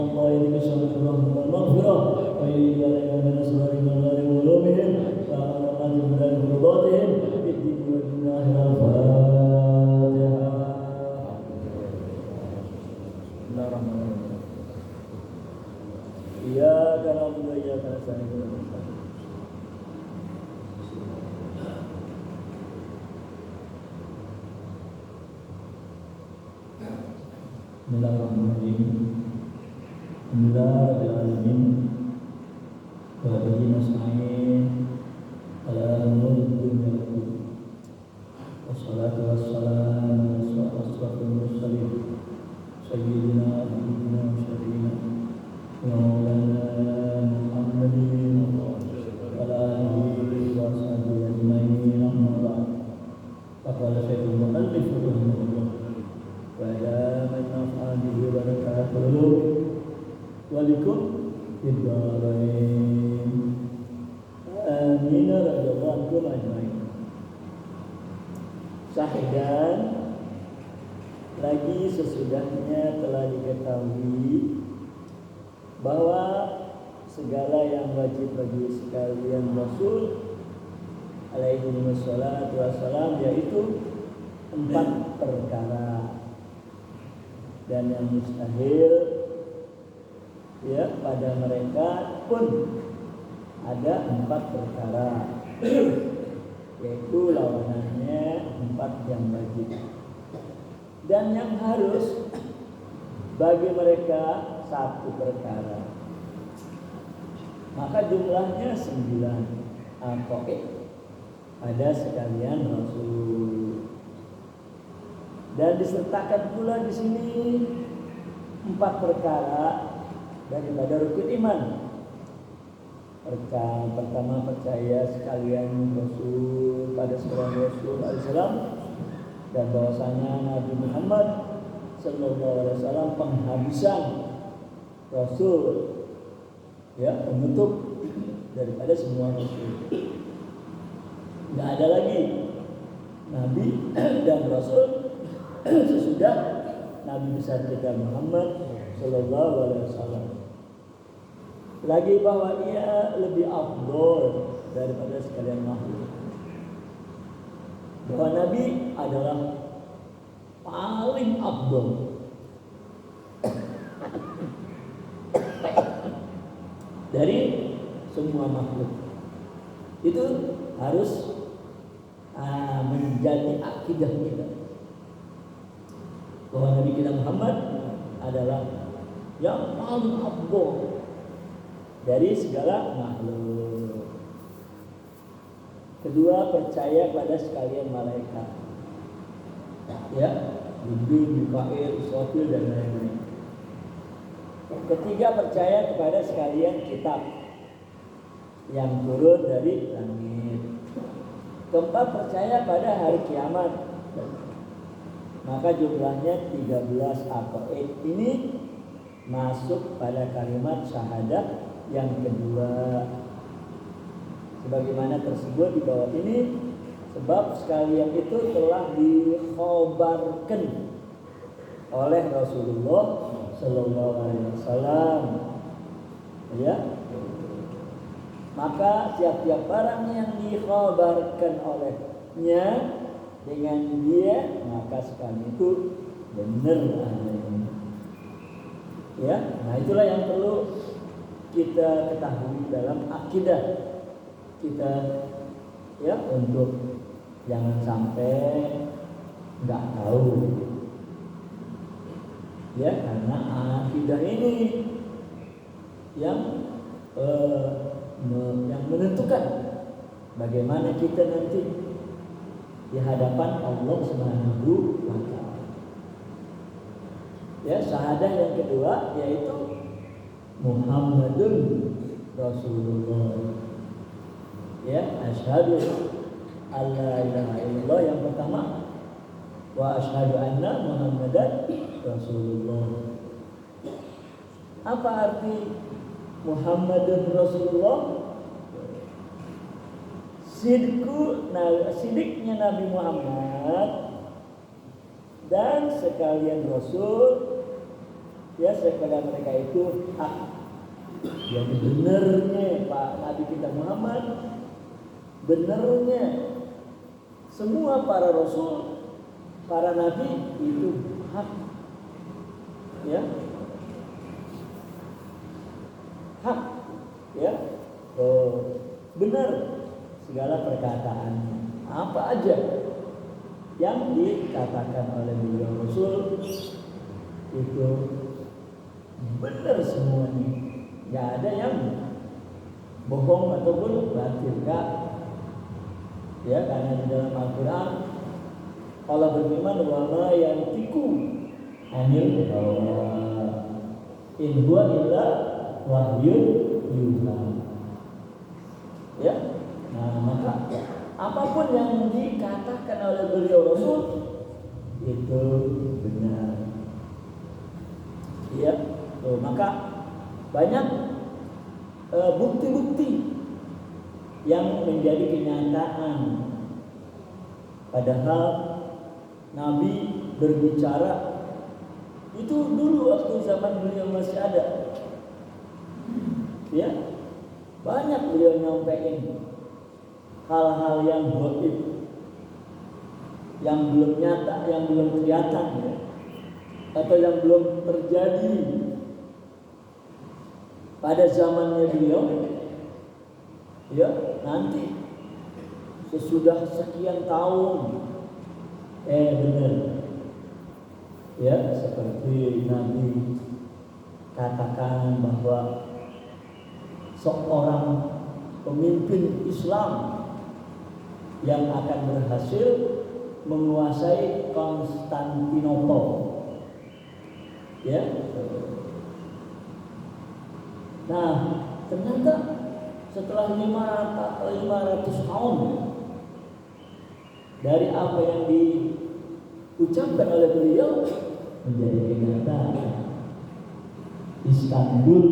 Allah ini bersama Allah maghfirah wa ila min asrari man ulumihim wa amanatu min hudatihim fid dunya wal akhirah. Bismillahirrahmanirrahim. Iyyaka na'budu wa iyyaka nasta'in. Bismillahirrahmanirrahim. Alhamdulillahirrahmanirrahim. Wa bihi nasta'in ala umuri dunya wad din. Wassalatu wassalamu ala asyrafil mursalin sayyidina Muhammadin syafi'ina wa maulana Muhammadin wa ala alihi wa sahbihi ajma'in amma ba'd. Faqala syekhul mu'allif rahimahullah wa la man nafa'abihi wa barakatuhu walikum bid-dharain. Amin radhiyallahu ajma'in. Syahidan lagi sesudahnya telah diketahui bahwa segala yang wajib bagi sekalian Rasul alaihi wassalatu wassalam yaitu 4 perkara, dan yang mustahil ya pada mereka pun ada 4 perkara yaitu lawanannya 4 yang wajib, dan yang harus bagi mereka 1 perkara, maka jumlahnya 9 aqaid pada sekalian Rasul. Dan disertakan pula di sini 4 perkara daripada rukun iman. Pertama, percaya sekalian Rasul pada sekalian Rasul alaihissalam, dan bahwasanya Nabi Muhammad sallallahu alaihi wasallam penghabisan Rasul, ya, penutup daripada semua Rasul. Tidak ada lagi Nabi dan Rasul sesudah Nabi besar kita Muhammad sallallahu alaihi wasallam. Lagi bahwa ia lebih afdol daripada sekalian makhluk. Bahwa Nabi adalah paling afdol. Dari semua makhluk. Itu harus menjadi akidah kita. Bahwa Nabi kita Muhammad adalah yang paling afdol dari segala makhluk. Kedua, percaya pada sekalian malaikat, ya, Jibril, Mikail, Israfil dan lain-lain. Ketiga, percaya kepada sekalian kitab yang turun dari langit. Keempat, percaya pada hari kiamat. Maka jumlahnya 13 aqaid ini masuk pada kalimat syahadat yang kedua. Sebagaimana tersebut di bawah ini, sebab sekalian itu telah dikhabarkan oleh Rasulullah sallallahu alaihi wasallam. Ya. Maka tiap-tiap barang yang dikhabarkan olehnya dengan dia, maka sekali itu benar adanya. Ya, nah itulah yang perlu kita ketahui dalam akidah kita, ya, untuk jangan sampai nggak tahu, ya, karena akidah ini yang menentukan bagaimana kita nanti di hadapan Allah Subhanahu wa Ta'ala. Ya, syahadah yang kedua yaitu Muhammadun Rasulullah. Ya, asyhadu alla ilaha illallah yang pertama, wa asyhadu anna Muhammadan Rasulullah. Apa arti Muhammadun Rasulullah? Sidiknya Nabi Muhammad dan sekalian Rasul ya kepada mereka itu hak. Jadi benernya Pak Nabi kita Muhammad, benernya semua para rasul, para nabi itu hak, ya, hak, ya, benar segala perkataan apa aja yang dikatakan oleh beliau Rasul itu benar semuanya, nggak ada yang bohong ataupun batil, nggak, ya, karena di dalam Al-Quran Allah berfirman wa ma yantiqu anil hawa in huwa illa wahyun yuha, ya. Nah, maka apapun yang dikatakan oleh beliau Rasul itu benar, ya. Tuh, maka banyak bukti-bukti yang menjadi kenyataan, padahal Nabi berbicara itu dulu waktu zaman beliau masih ada, ya, banyak beliau nyampaikan hal-hal yang gaib, yang belum nyata, yang belum kelihatan, ya, atau yang belum terjadi pada zamannya beliau, ya, nanti sesudah sekian tahun benar, ya, seperti Nabi katakan bahwa seorang pemimpin Islam yang akan berhasil menguasai Konstantinopel, ya. Nah, ternyata setelah 500 tahun dari apa yang diucapkan oleh beliau menjadi kenyataan. Istanbul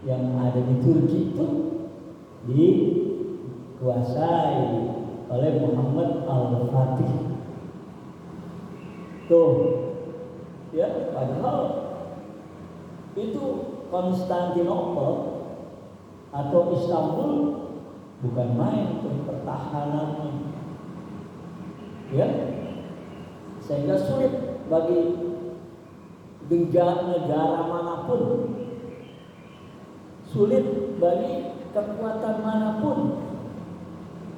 yang ada di Turki itu dikuasai oleh Muhammad Al-Fatih. Tuh, ya, padahal itu Konstantinopel atau Istanbul bukan main untuk pertahanannya, ya, sehingga sulit bagi negara manapun, sulit bagi kekuatan manapun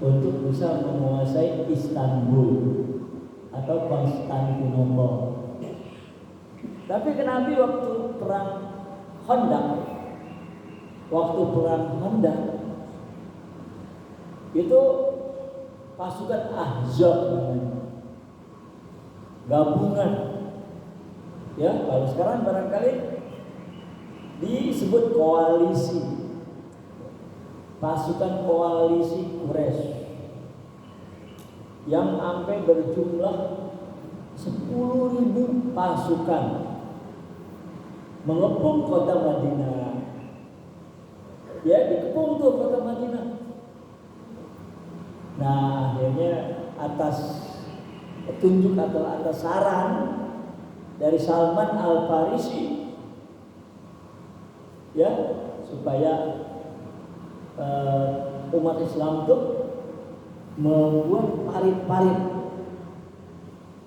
untuk bisa menguasai Istanbul atau Konstantinopel. Tapi kenapa waktu perang Khandaq, itu pasukan Ahzab, gabungan, ya, kalau sekarang barangkali disebut koalisi, pasukan koalisi Quraisy yang sampai berjumlah 10.000 pasukan mengepung kota Madinah, ya, dikepung tuh kota Madinah. Nah, akhirnya atas petunjuk atau atas saran dari Salman Al-Farisi, ya, supaya umat Islam itu membuat parit-parit,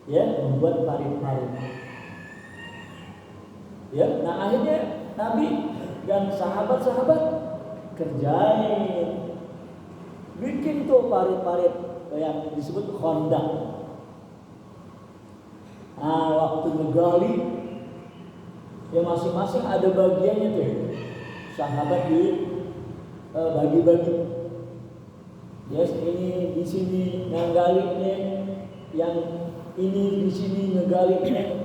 ya, membuat parit-parit, ya. Nah, akhirnya Nabi dan sahabat-sahabat kerjain, bikin tuh parit-parit yang disebut Khandaq. Nah, waktu ngegali, ya, masing-masing ada bagiannya tuh, sahabat bagi-bagi, ya, ini di sini nggaliknya, yang ini di sini ngegaliknya.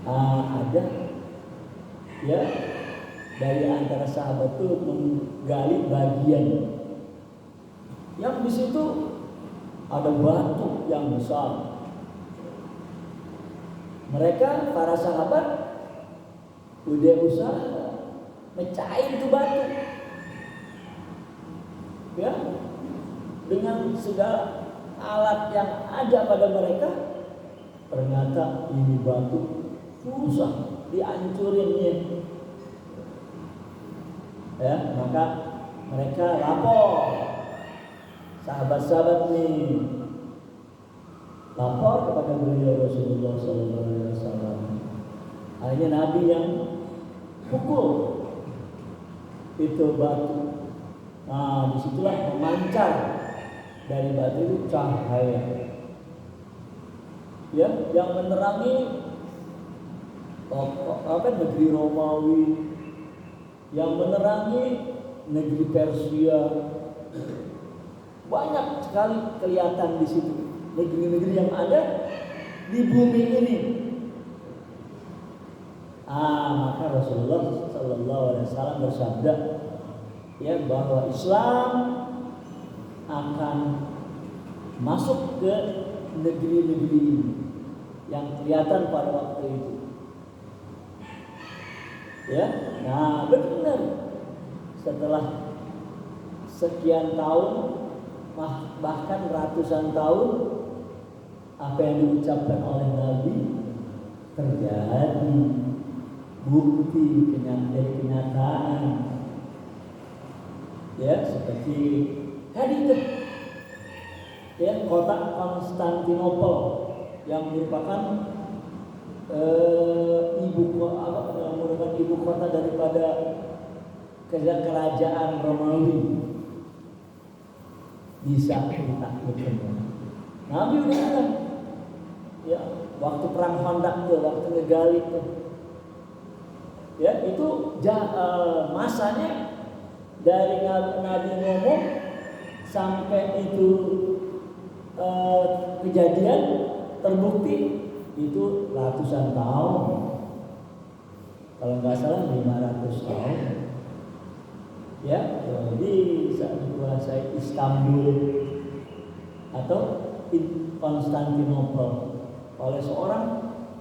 Ada, ya, dari antara sahabat tuh menggali bagian yang di situ ada batu yang besar. Mereka para sahabat udah usaha mecahin tuh batu, ya, dengan segala alat yang ada pada mereka. Ternyata ini batu susah dihancurinnya. Ya, maka mereka lapor, sahabat-sahabat nih lapor kepada beliau Rasulullah SAW. Akhirnya Nabi yang pukul itu batu. Nah, disitulah memancar dari batu itu cahaya, ya, yang menerangi negeri Romawi, yang menerangi negeri Persia. Banyak sekali kelihatan di situ negeri-negeri yang ada di bumi ini. Maka Rasulullah Sallallahu Alaihi Wasallam bersabda, ya, bahwa Islam akan masuk ke negeri-negeri ini yang kelihatan pada waktu itu. Ya, nah benar. Setelah sekian tahun, bahkan ratusan tahun, apa yang diucapkan oleh Nabi terjadi, bukti dari kenyataan. Ya, seperti tadi itu, ya, kota Konstantinopel yang merupakan ibu kota daripada kerajaan Romawi, bisa ditaklukkan. Nabi udah ada, ya, waktu perang Khandaq tuh, waktu ngegali tuh, ya, itu masanya dari Nabi ngomong sampai itu kejadian terbukti itu ratusan tahun, kalau nggak salah 500 tahun. Ya, jadi saat dikuasai Istanbul atau Konstantinopel oleh seorang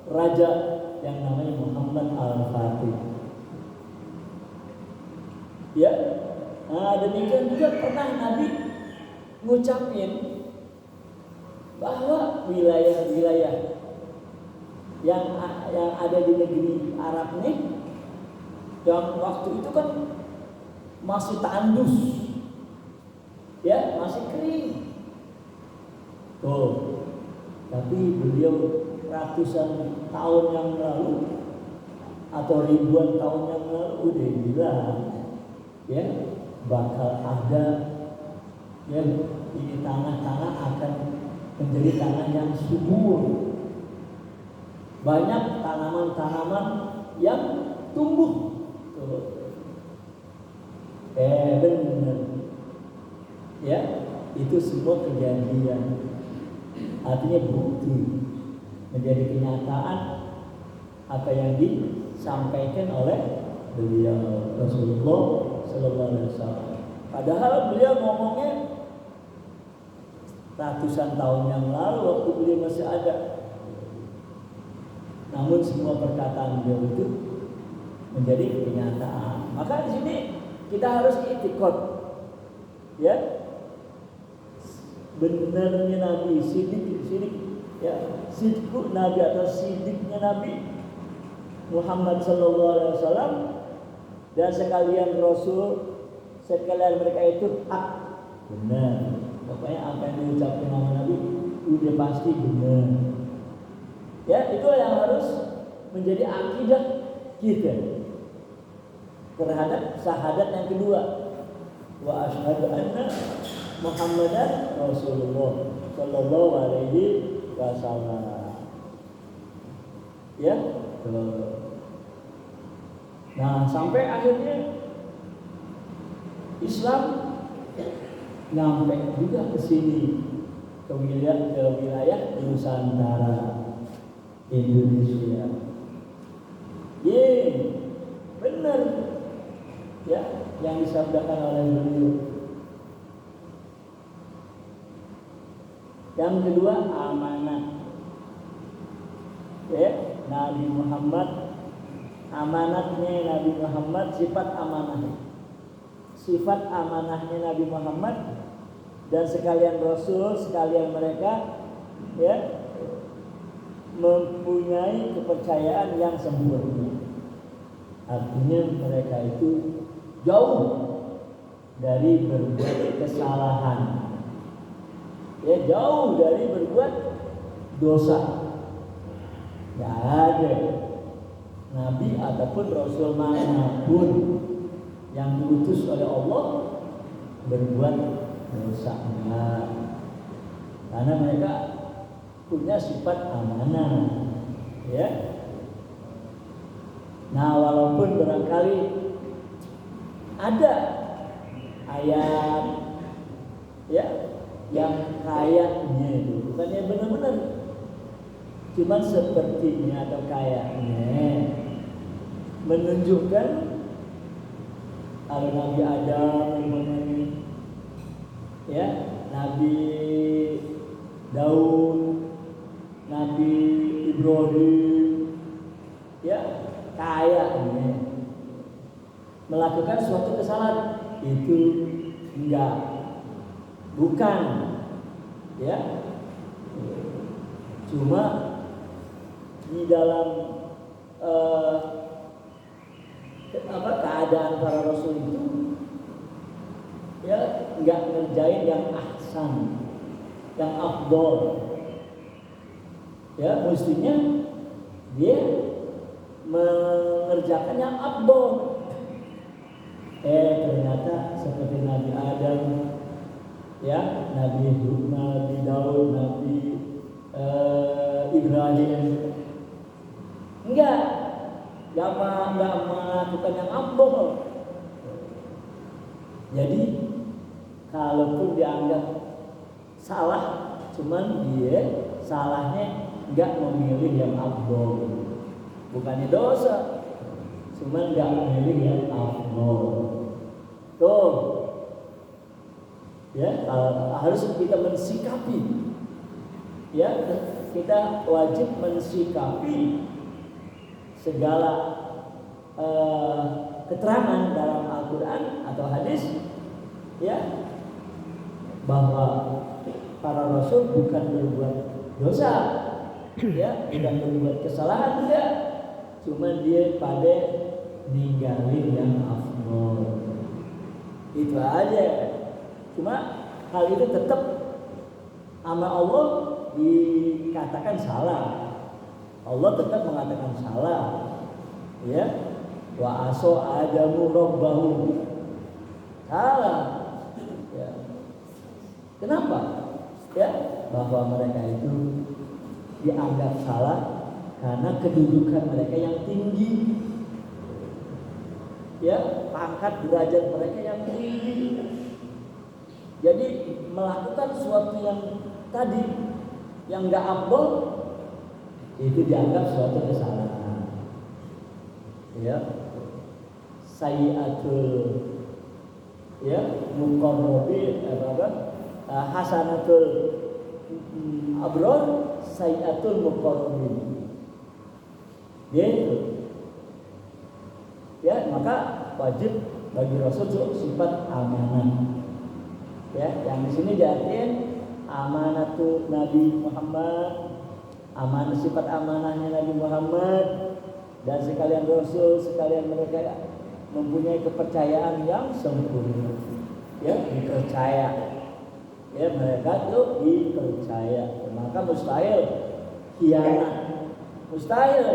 raja yang namanya Muhammad Al-Fatih. Ya, nah demikian juga pernah Nabi ngucapin bahwa wilayah-wilayah yang ada di negeri Arab nih, yang waktu itu kan masih tandus, ya, masih kering. Tapi beliau ratusan tahun yang lalu atau ribuan tahun yang lalu udah bilang, ya, bakal ada, ya, ini tanah-tanah akan menjadi tanah yang subur. Banyak tanaman-tanaman yang tumbuh. Benar. Ya, itu semua kejadian. Artinya bukti, menjadi kenyataan apa yang disampaikan oleh beliau Rasulullah Sallallahu Alaihi Wasallam. Padahal beliau ngomongnya ratusan tahun yang lalu waktu beliau masih ada. Namun semua perkataan beliau itu menjadi kenyataan. Maka di sini kita harus itikad, ya, benarnya Nabi, sidik, ya, sidku Nabi atau sidiknya Nabi Muhammad Sallallahu Alaihi Wasallam dan sekalian Rasul, sekalian mereka itu hak, benar. Pokoknya apa yang diucapkan nama Nabi udah pasti benar. Ya, itu yang harus menjadi akidah kita terhadap syahadat yang kedua, wa asyhadu anna Muhammadan Rasulullah Sallallahu Alaihi Wasallam. Ya, nah sampai akhirnya Islam nyampe juga ke sini, ke wilayah Nusantara Indonesia. Benar, ya, yang disabdakan oleh beliau. Yang kedua, amanah. Ya, Nabi Muhammad, amanatnya Nabi Muhammad, sifat amanah. Sifat amanahnya Nabi Muhammad dan sekalian Rasul, sekalian mereka, ya, mempunyai kepercayaan yang sempurna. Artinya mereka itu jauh dari berbuat kesalahan. Ya, jauh dari berbuat dosa. Tidak ada nabi ataupun rasul manapun yang diutus oleh Allah berbuat dosa. Karena mereka punya sifat amanah, ya. Nah, walaupun barangkali ada ayat, ya, yang kayaknya itu bukannya benar-benar, cuman sepertinya atau kayaknya menunjukkan kalau Nabi Adam, ya, Nabi Daud, Nabi Ibrahim, ya, kayaknya melakukan suatu kesalahan itu enggak, bukan, ya, cuma di dalam keadaan para rasul itu, ya, enggak ngerjain yang ahsan, yang afdol, ya, mestinya dia mengerjakan yang afdol. Ternyata seperti Nabi Adam, ya, Nabi Daud, Nabi Ibrahim, enggak melakukan yang afdol. Jadi kalaupun dianggap salah, cuman dia salahnya enggak memilih yang afdol. Bukannya dosa, cuman enggak memilih yang afdol. Tuh, ya, harus kita mensikapi, ya, kita wajib mensikapi segala keterangan dalam Al-Quran atau hadis, ya, bahwa para rasul bukan berbuat dosa, ya, bukan berbuat kesalahan, tidak, cuma dia pada ninggalin yang afdol. Itu aja. Cuma hal itu tetap sama Allah dikatakan salah. Allah tetap mengatakan salah, ya. Wa aso adamu rabbahu, salah, ya. Kenapa? Ya, bahwa mereka itu dianggap salah karena kedudukan mereka yang tinggi, ya, pangkat derajat mereka yang tinggi. Jadi melakukan sesuatu yang tadi yang enggak afdol itu dianggap suatu kesalahan, ya. Sayyi'atul, ya, muqarrabin, hasanatul abrar, sayyi'atul muqarrabin. Gitu. Ya, maka wajib bagi Rasul sifat amanah. Ya, yang di sini diartikan amanatu Nabi Muhammad, amanah, sifat amanahnya Nabi Muhammad, dan sekalian Rasul, sekalian mereka mempunyai kepercayaan yang sempurna. Ya, dipercaya. Ya, mereka itu dipercaya. Maka mustahil khianat. Mustahil,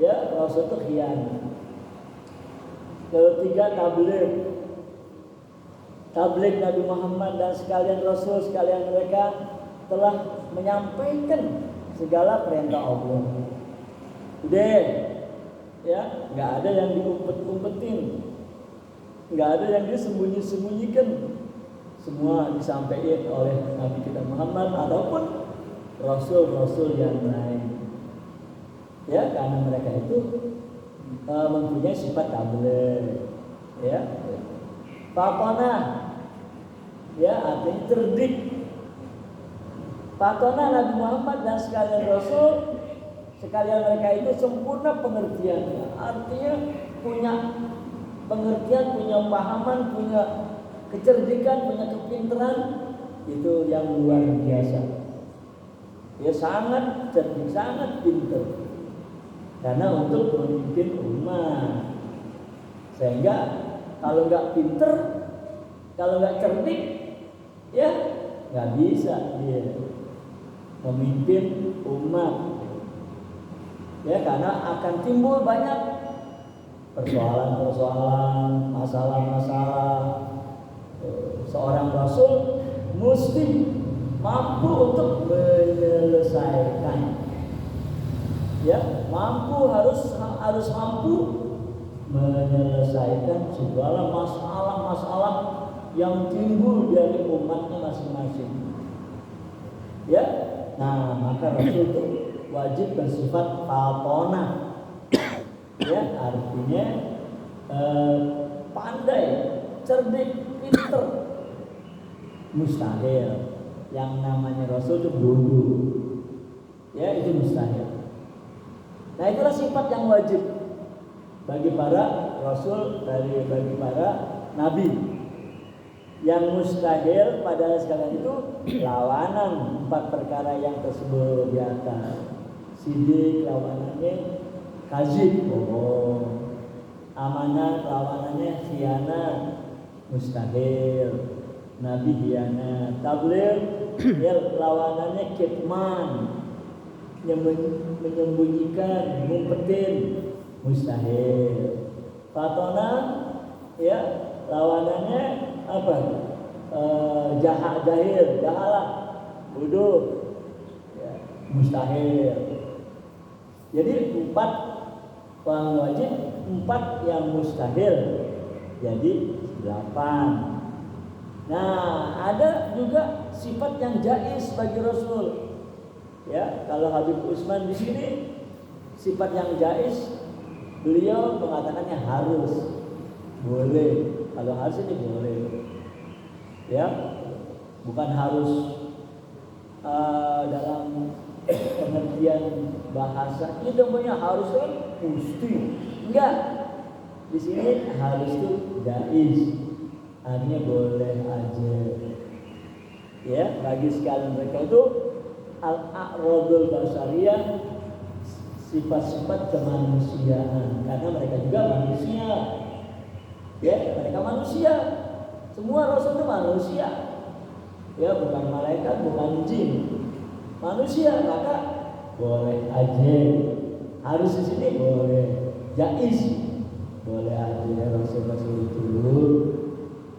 ya, Rasul itu khianat. Ketiga, tabligh Nabi Muhammad dan sekalian Rasul, sekalian mereka telah menyampaikan segala perintah Allah. Udah, ya, nggak ada yang diumpet-umpetin, nggak ada yang disembunyi-sembunyikan. Semua disampaikan oleh Nabi kita Muhammad ataupun Rasul-Rasul yang lain. Ya, karena mereka itu mempunyai sifat tabligh, ya. Fatona, ya, artinya cerdik. Fatona Nabi Muhammad dan sekalian Rasul, sekalian mereka itu sempurna pengertiannya. Artinya punya pengertian, punya pemahaman, punya kecerdikan, punya kepintaran itu yang luar biasa. Dia sangat cerdik, sangat pintar. Karena untuk memimpin umat. Sehingga kalau nggak pintar, kalau nggak cerdik, ya nggak bisa dia memimpin umat. Ya, karena akan timbul banyak persoalan-persoalan, masalah-masalah. Seorang rasul mesti mampu untuk menyelesaikan. Ya, harus mampu menyelesaikan segala masalah-masalah yang timbul dari umatnya masing-masing. Ya, nah maka rasul itu wajib bersifat fatonah. Ya, artinya pandai, cerdik, pinter. Mustahil yang namanya rasul itu bodoh. Ya, itu mustahil. Nah, itulah sifat yang wajib bagi para rasul, bagi para nabi. Yang mustahil pada sekalian itu lawanan 4 perkara yang tersebut di atas. Sidik lawanannya kadzib, bohong. Amanah lawanannya khianat, mustahil. Nabi khianat. Tabligh ya lawanannya kitman, menyembunyikan, ngumpetin, mustahil. Fatona ya lawanannya apa? Jahalah, bodoh, ya, mustahil. Jadi 4 yang wajib, 4 yang mustahil, jadi 8. Nah, ada juga sifat yang jaiz bagi Rasul. Ya, kalau Habib Utsman di sini sifat yang jaiz, beliau mengatakannya harus, boleh. Kalau harus ini boleh. Ya, bukan harus dalam pengertian bahasa itu namanya harus kan mesti. Enggak. Di sini harus itu jaiz. Artinya boleh aja. Ya, bagi sekalian mereka itu al-a'radul basariyah, sifat-sifat kemanusiaan, karena mereka juga manusia. Ya, mereka manusia. Semua rasul itu manusia. Ya, bukan malaikat, bukan jin. Manusia, maka boleh aja. Harus di sini boleh. Jaiz. Boleh aja rasul-rasul itu.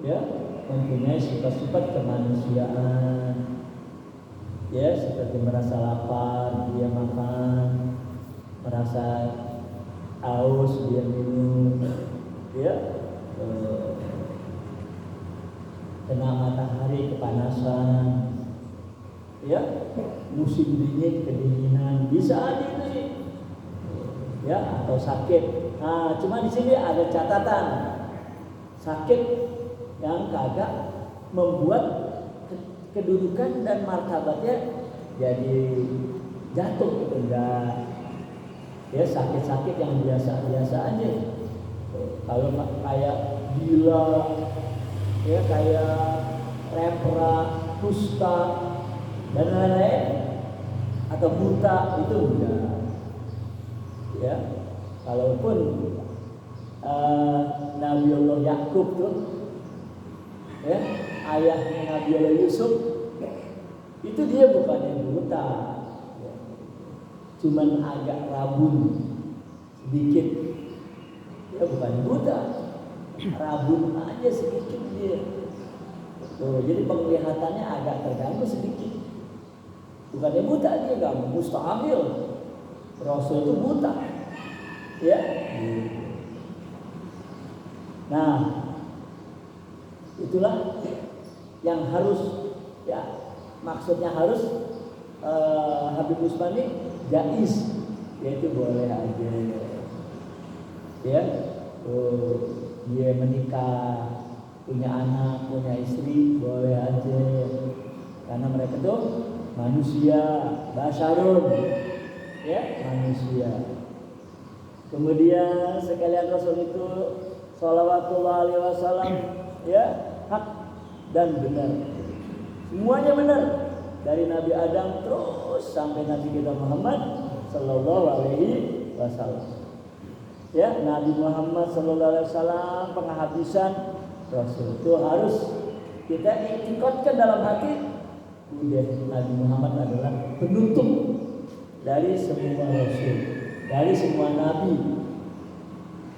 Ya, mempunyai sifat-sifat kemanusiaan. Ya, seperti merasa lapar dia makan, merasa haus dia minum. Ya, kena matahari kepanasan. Ya, musim dingin kedinginan, bisa aja itu sih. Ya, atau sakit. Nah, cuma di sini ada catatan. Sakit yang kagak membuat kedudukan dan martabatnya jadi jatuh gitu, enggak. Ya, sakit-sakit yang biasa-biasa aja. Kalau kayak gila, ya kayak lepra, kusta dan lain-lain, atau buta, itu enggak. Ya, kalaupun Nabiullah Yakub tuh, ya, ayahnya Nabiullah Yusuf, itu dia bukannya buta, ya, cuman agak rabun sedikit. Ya, bukan buta, rabun aja sedikit dia. Tuh, jadi penglihatannya agak terganggu sedikit. Bukannya buta, dia nggak mustahil. Rasul itu buta, ya. Nah, itulah yang harus, ya, maksudnya harus Habib Utsman ini jaiz, yaitu boleh aja. Ya, dia menikah, punya anak, punya istri, boleh aja. Karena mereka tuh manusia, basyarun, ya, manusia. Kemudian sekalian Rasul itu shalawatullah alaihi wasallam, ya, hak dan benar. Semuanya benar. Dari Nabi Adam terus terus sampai Nabi kita Muhammad sallallahu alaihi wasallam. Ya, Nabi Muhammad sallallahu alaihi wasallam penghabisan Rasul. Itu harus kita ikutkan dalam hati. Udah, Nabi Muhammad adalah penutup dari semua Rasul, dari semua Nabi.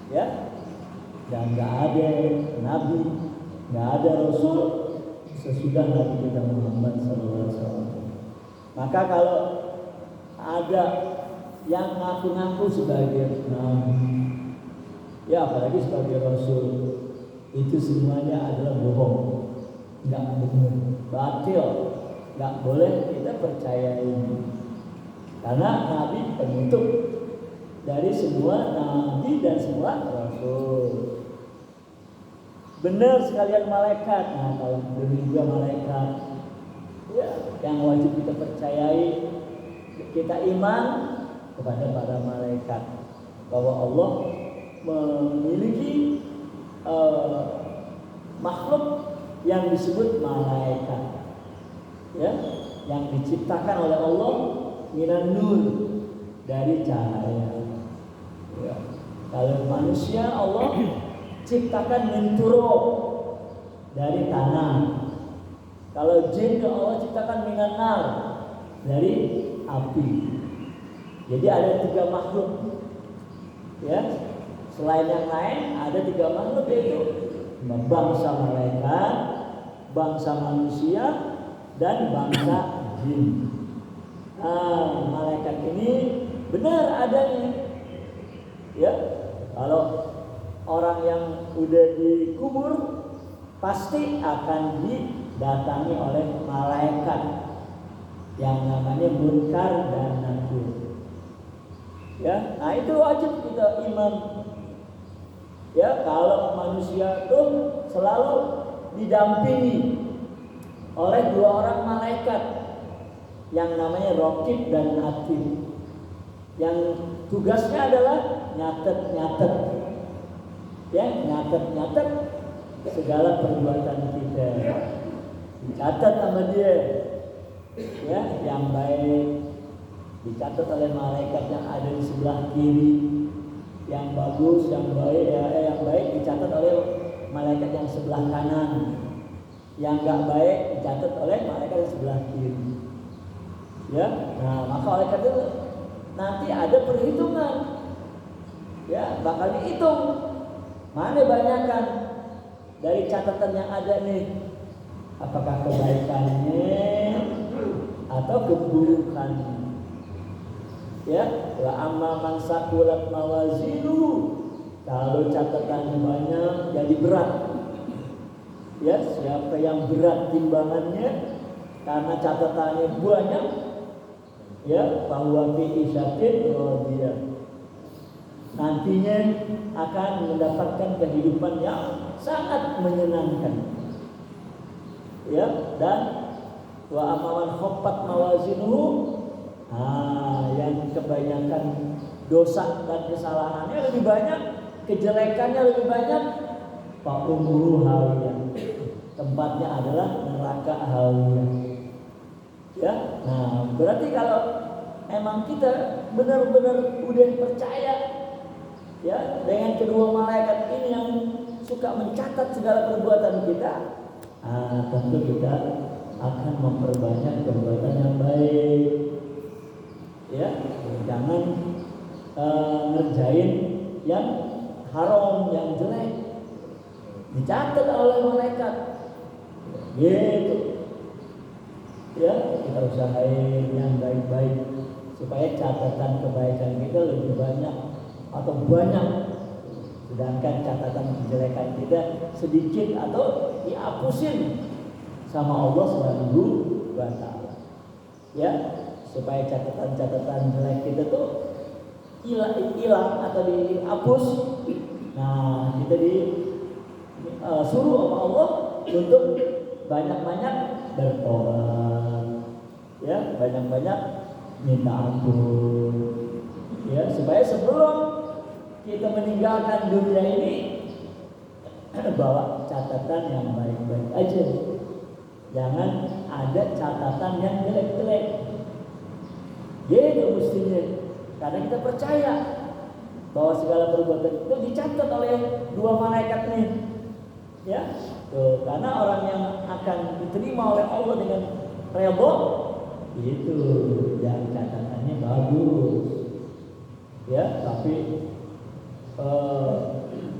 Ya, dan nggak ada Nabi, nggak ada Rasul sesudah Nabi kita Muhammad SAW. Maka kalau ada yang ngaku-ngaku sebagai Nabi, ya apalagi sebagai Rasul, itu semuanya adalah bohong, nggak benar, batil, nggak boleh kita percayai. Karena Nabi penutup dari semua Nabi dan semua Rasul. Benar sekalian malaikat. Nah, kalau juga malaikat, ya, yang wajib kita percayai, kita iman kepada para malaikat, bahwa Allah memiliki makhluk yang disebut malaikat, ya, yang diciptakan oleh Allah minan nur, dari cahaya. Ya. Kalau manusia Allah ciptakan min turab, dari tanah. Kalau jin Allah ciptakan minan nar, dari api. Jadi ada 3 makhluk. Ya. Selain yang lain ada 3 makhluk, yaitu bangsa malaikat, bangsa manusia, dan bangsa jin. Nah, malaikat ini benar adanya. Ya, kalau orang yang udah dikubur pasti akan didatangi oleh malaikat yang namanya Munkar dan Nakir. Ya, nah itu wajib kita iman. Ya, kalau manusia itu selalu didampingi oleh 2 orang malaikat yang namanya Raqib dan Atid, yang tugasnya adalah nyatet, ya, nyatet segala perbuatan kita, dicatat sama dia, ya, yang baik dicatat oleh malaikat yang ada di sebelah kiri, yang bagus, yang baik, yang baik dicatat oleh malaikat yang sebelah kanan, yang enggak baik dicatat oleh malaikat yang sebelah kiri. Ya, nah maka oleh karena itu nanti ada perhitungan. Ya, bakal dihitung mana banyakkan dari catatan yang ada nih, apakah kebaikannya atau keburukannya. Ya, wa amma man saqulat mawazinuhu, kalau catatannya banyak jadi berat. Ya, siapa yang berat timbangannya karena catatannya banyak, ya, bahwa fi isyatin radiyah, nantinya akan mendapatkan kehidupan yang sangat menyenangkan. Ya, dan wa amalan khaffat mawazinuhu, yang kebanyakan dosa dan kesalahannya lebih banyak, kejelekannya lebih banyak, fa umruhu hawiyah, tempatnya adalah neraka hawiyah. Ya, nah berarti kalau emang kita benar-benar udah percaya, ya, dengan kedua malaikat ini yang suka mencatat segala perbuatan kita, tentu kita akan memperbanyak perbuatan yang baik. Ya, jangan ngerjain yang haram, yang jelek, dicatat oleh malaikat. Gitu. Ya, kita usahain yang baik-baik supaya catatan kebaikan kita lebih banyak atau banyak, sedangkan catatan kejelekan kita sedikit atau dihapusin sama Allah Subhanahu wa taala. Ya, supaya catatan-catatan jelek kita tuh hilang atau dihapus. Nah, kita disuruh sama Allah untuk banyak-banyak bertobat, ya, banyak-banyak minta ampun, ya, supaya sebelum kita meninggalkan dunia ini bawa catatan yang baik-baik aja, jangan ada catatan yang jelek-jelek. Gitu mestinya. Karena kita percaya bahwa segala perbuatan itu dicatat oleh dua malaikat nih. Ya. Tuh, karena orang yang akan diterima oleh Allah dengan redha itu yang catatannya bagus. Ya, tapi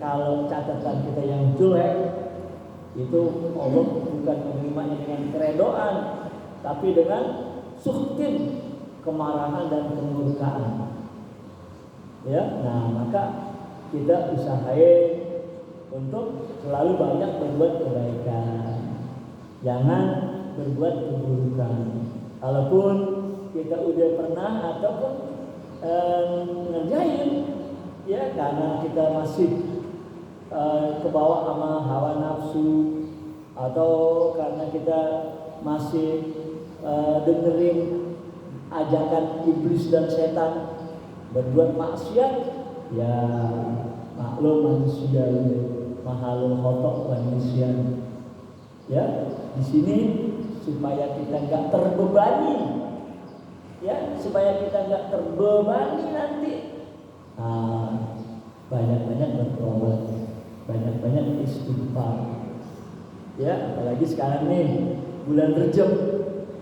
kalau catatan kita yang jelek itu Allah bukan menerimanya dengan keredoan, tapi dengan sukhtin, kemarahan dan kemurkaan. Ya, nah maka kita usahain untuk selalu banyak berbuat kebaikan, jangan berbuat keburukan. Kalaupun kita udah pernah ataupun ngerjain, ya karena kita masih kebawa sama hawa nafsu, atau karena kita masih dengerin ajakan iblis dan setan berbuat maksiat, ya maklum manusia mahalul khotok manusia. Ya, di sini supaya kita nggak terbebani, ya supaya kita nggak terbebani nanti, banyak-banyak bertobat, banyak-banyak istighfar. Ya, apalagi sekarang nih bulan Rejab,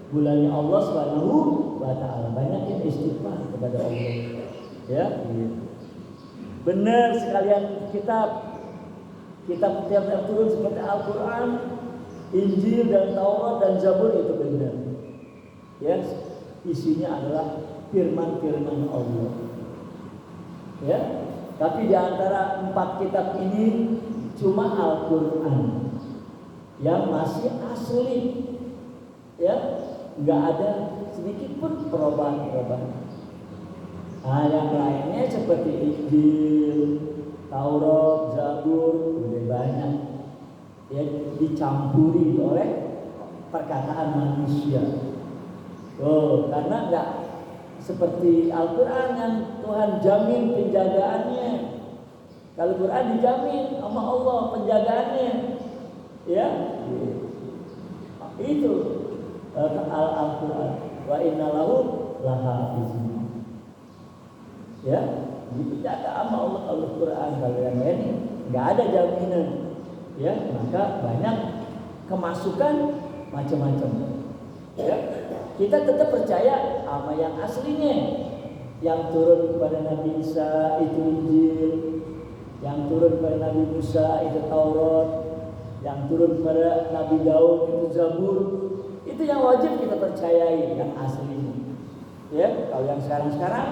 bulannya Allah Subhanahu wa Ta'ala, banyakin istighfar kepada Allah. Ya, benar sekalian kitab yang turun seperti Al-Quran, Injil dan Taurat dan Zabur itu benar. Ya, isinya adalah firman-firman Allah. Ya, tapi di antara 4 kitab ini cuma Al-Quran yang masih asli. Ya, nggak ada sedikit pun perubahan. Nah, yang lainnya seperti Injil, Taurat, Zabur udah banyak ya dicampuri oleh perkataan manusia. Karena nggak seperti Al-Quran yang Tuhan jamin penjagaannya. Kalau Quran dijamin sama Allah penjagaannya, ya itu Al-Quran. Wa inna lahu lahafizun. Ya, dijaga sama Allah Al-Quran. Kalau yang lain nggak ada jaminan. Ya, maka banyak kemasukan macam-macam. Ya, kita tetap percaya sama yang aslinya, yang turun kepada Nabi Isa itu Injil, yang turun kepada Nabi Musa itu Taurat, yang turun kepada Nabi Daud itu Zabur. Itu yang wajib kita percayai, yang aslinya. Ya, kalau yang sekarang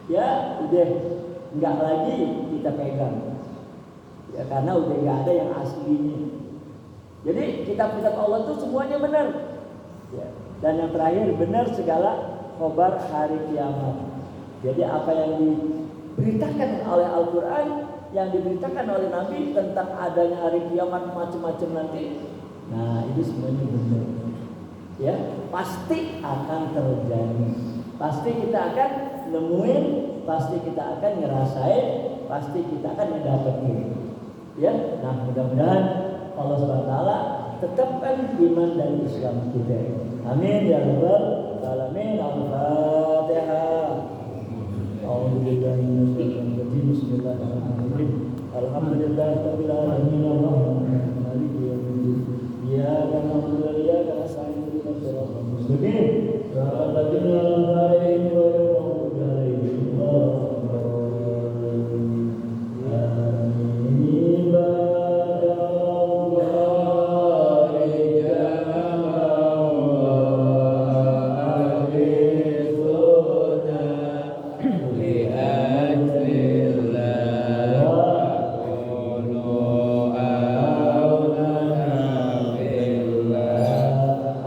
ya udah nggak lagi kita pegang. Ya karena udah nggak ada yang aslinya. Jadi kitab-kitab Allah itu semuanya benar. Ya. Dan yang terakhir benar segala khabar hari kiamat. Jadi apa yang diberitakan oleh Al-Quran, yang diberitakan oleh Nabi tentang adanya hari kiamat macam-macam nanti, nah itu semuanya benar. Ya pasti akan terjadi. Pasti kita akan nemuin, pasti kita akan ngerasain, pasti kita akan mendapatkan. Ya, nah mudah-mudahan Allah SWT tetapkan iman dan Islam kita. Amin ya rabbal alamin. Al-Fatihah. A'udzubillahi minasyaitonir rajim. Bismillahirrahmanirrahim. Alhamdulillahirabbil alamin. Arrahmanirrahim. Maliki yaumiddin. Iyyaka na'budu wa iyyaka nasta'in. Ihdinas siratal mustaqim. Siratal ladzina an'amta 'alaihim ghairil maghdubi 'alaihim waladdallin.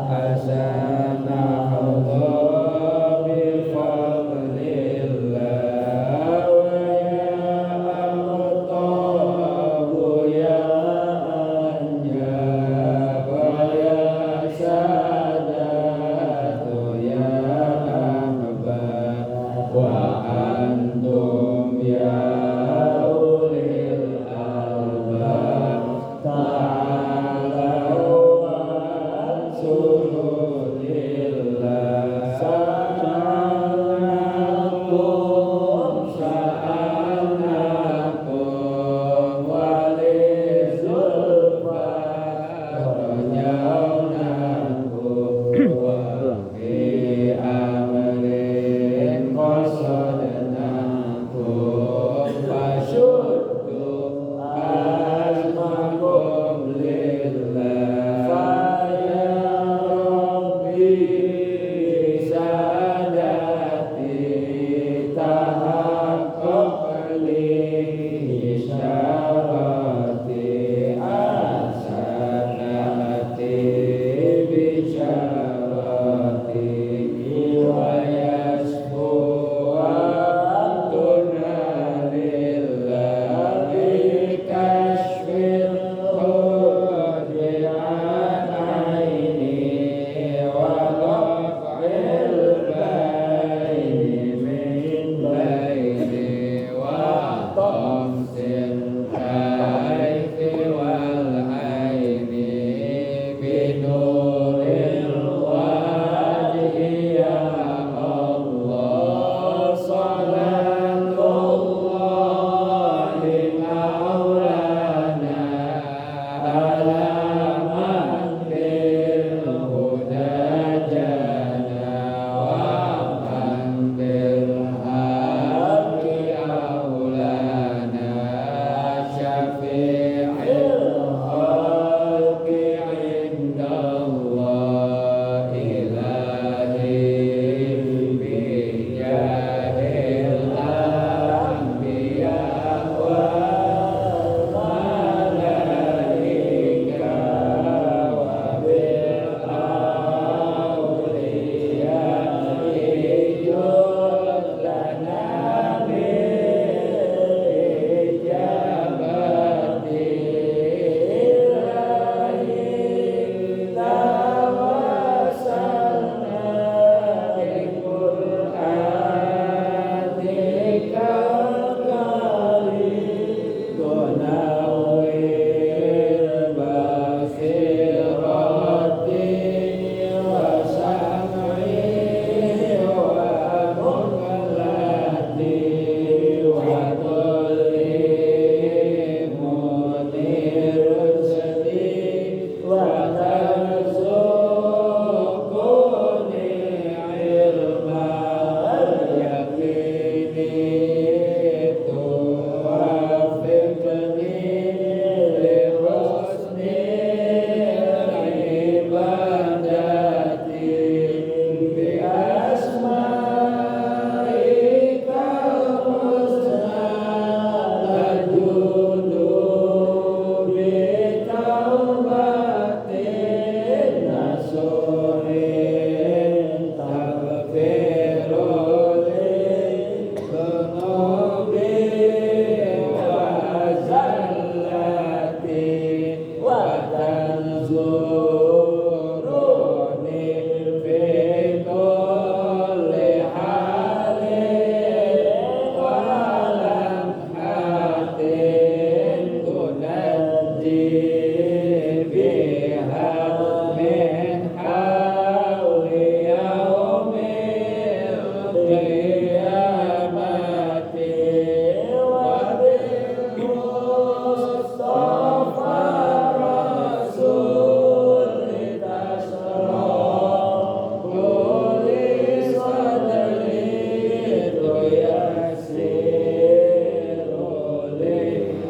Hasanah Allah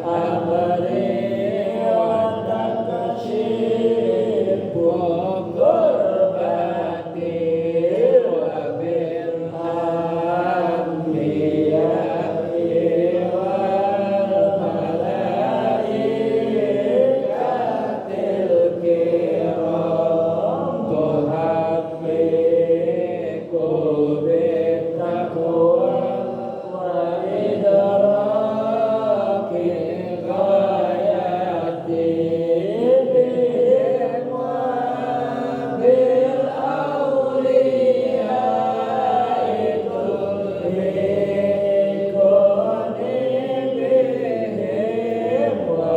amri wa takashifu qurbati wa bil anbiya'i wal malaikatil kiram tuhaqqiqu bittaqwa wa idraki ghayati bihim wa bil awliya'i tulhiquni bihim wa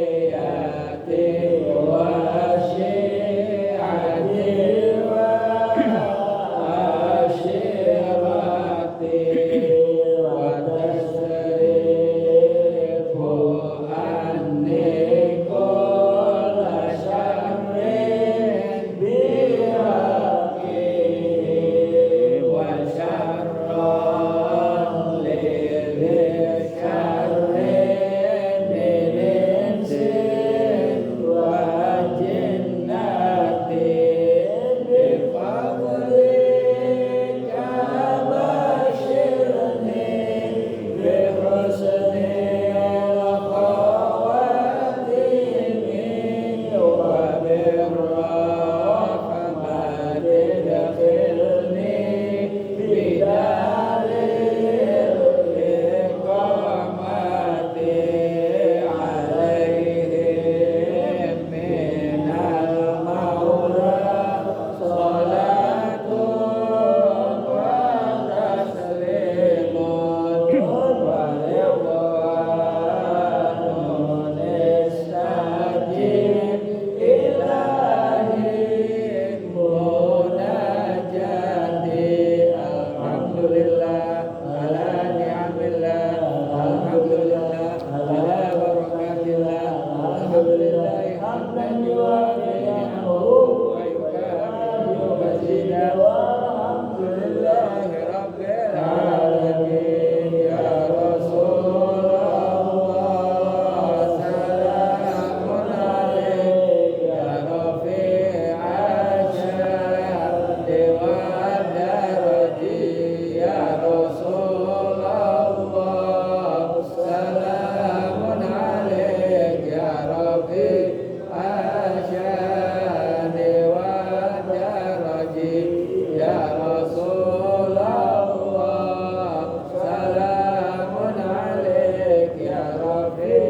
zurriyati wa syi'ati wa ashirati wa tasrifu anni kulla syarrin bihaqqi wa syarran li syarrin min insin wa jinnati bifadlika bashirni bihusni al-khawatimi wa birrahmati dakhilni bidaril iqamati alaihim minal maula salatun wa taslimun wa ridwanun istajib ilahi munajati alhamdulillah ala ni'amillah alhamdulillah ala barakatillah alhamdulillah hamdan yuwafi ni'amahu wa yukafi mazidah walhamdulillahi rabbil alamin ya Rasulullah salamun alaik ya rafi'a syarri wa daraji ya Rasulullah salamun alaik ya rafi'a syarri wa daraji ya Rasulullah salamun alaik ya rafi'a